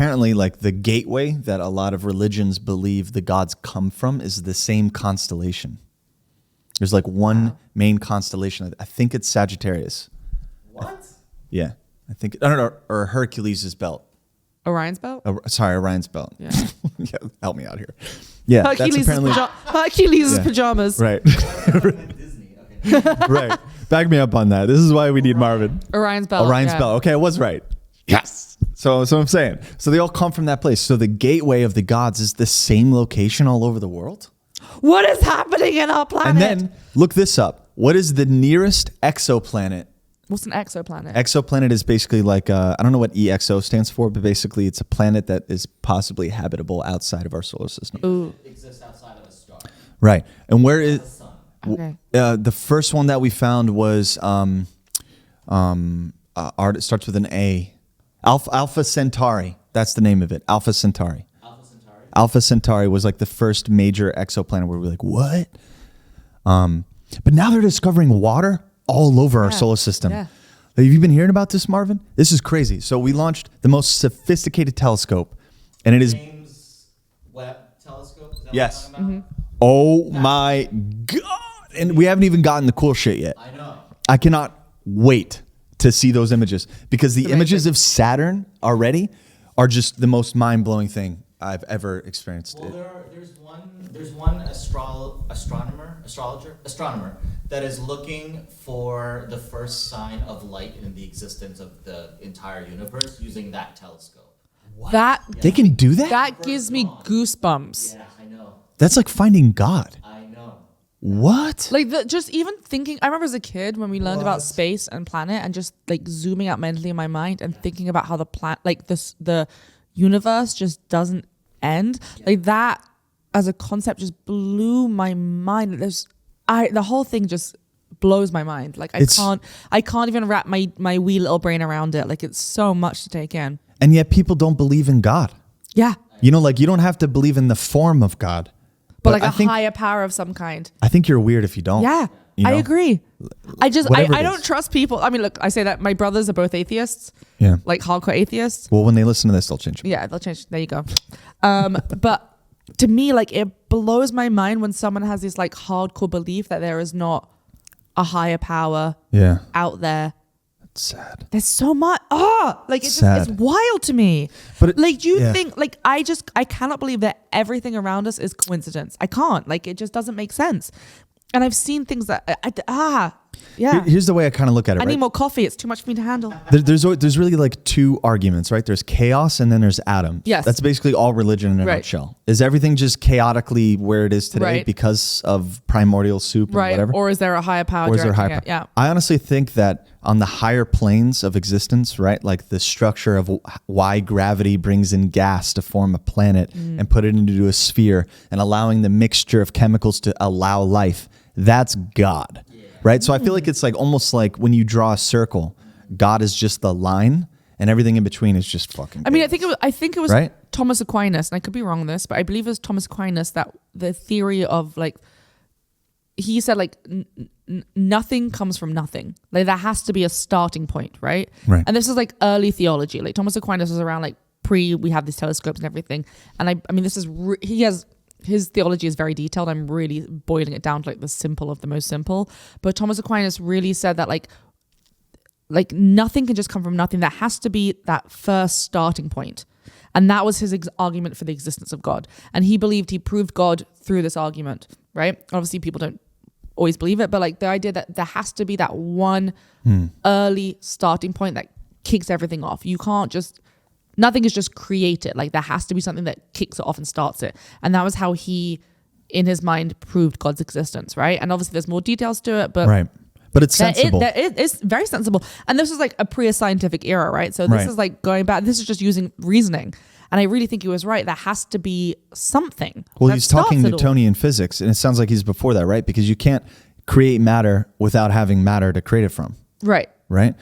apparently like the gateway that a lot of religions believe the gods come from is the same constellation. There's like one main constellation. I think it's Sagittarius. What? Yeah. I think, I don't know, or Hercules' belt. Orion's belt? Sorry, Orion's belt. Yeah. Yeah, help me out here. Yeah, Hercules' that's apparently... Hercules' pajamas. Right. Disney. Okay. Right. Back me up on that. This is why we need Marvin. Orion's belt. Orion's belt. Okay, I was right. Yes. So I'm saying. So they all come from that place. So the gateway of the gods is the same location all over the world? What is happening in our planet? And then look this up. What is the nearest exoplanet? What's an exoplanet? Exoplanet is basically like, I don't know what EXO stands for, but basically it's a planet that is possibly habitable outside of our solar system. Ooh. It exists outside of a star. Right. And where is... The sun. Okay. The first one that we found was, it starts with an A. Alpha Centauri. That's the name of it. Alpha Centauri. Alpha Centauri. Alpha Centauri was like the first major exoplanet where we were like, what? But now they're discovering water all over our solar system. Yeah. Have you been hearing about this, Marvin? This is crazy. So we launched the most sophisticated telescope, and it is... James Webb Telescope. Is that Yes. what you're talking about? Oh my God. And we haven't even gotten the cool shit yet. I know. I cannot wait to see those images because the images of Saturn already are just the most mind-blowing thing I've ever experienced. Well, there's one astronomer that is looking for the first sign of light in the existence of the entire universe using that telescope. That They can do that? that gives me goosebumps. Yeah, I know. That's like finding God. I know. What? Like just even thinking, I remember as a kid when we learned about space and planet and just like zooming out mentally in my mind and thinking about how the universe just doesn't end. Like that as a concept just blew my mind. The whole thing just blows my mind. Like I can't even wrap my wee little brain around it. Like it's so much to take in. And yet people don't believe in God. Yeah. You know, like you don't have to believe in the form of God. But like I a think, higher power of some kind. I think you're weird if you don't. Yeah, You I know? agree. I Whatever it don't is. trust people. I mean, look, I say that my brothers are both atheists, Yeah. like hardcore atheists. Well, when they listen to this, they'll change. Yeah, they'll change. There you go. But to me, like it blows my mind when someone has this like hardcore belief that there is not a higher power Yeah. out there. It's sad. There's so much. Like it's Sad. it's wild to me. But like you yeah. think like I cannot believe that everything around us is coincidence. I can't. Like it just doesn't make sense. And I've seen things that yeah. Here's the way I kind of look at it, I right? need more coffee. It's too much for me to handle. There's really like two arguments, right? There's chaos and then there's Adam. Yes. That's basically all religion in a Right. nutshell. Is everything just chaotically where it is today Right. because of primordial soup and Right. whatever? Or is there a higher power Or is there directing higher it? Yeah. I honestly think that on the higher planes of existence, right? Like the structure of why gravity brings in gas to form a planet and put it into a sphere and allowing the mixture of chemicals to allow life. That's God, right? So I feel like it's like almost like when you draw a circle, God is just the line and everything in between is just fucking. I mean, I think it was Right? Thomas Aquinas, and I could be wrong on this, but I believe it was Thomas Aquinas that the theory of like, he said like nothing comes from nothing. Like there has to be a starting point, right? Right. And this is like early theology. Like Thomas Aquinas was around like we have these telescopes and everything. And I mean, this is his theology is very detailed. I'm really boiling it down to like the simple of the most simple. But Thomas Aquinas really said that like nothing can just come from nothing. There has to be that first starting point. And that was his argument for the existence of God. And he believed he proved God through this argument, right? Obviously, people don't always believe it, but like the idea that there has to be that one early starting point that kicks everything off. You can't just... Nothing is just created. Like there has to be something that kicks it off and starts it. And that was how he, in his mind, proved God's existence, right? And obviously there's more details to it, but Right. But it's sensible. It's very sensible. And this is like a pre-scientific era, right? So this Right. is like going back, this is just using reasoning. And I really think he was right. There has to be something. Well, that he's talking starts it all. Newtonian physics, and it sounds like he's before that, right? Because you can't create matter without having matter to create it from. Right. Right.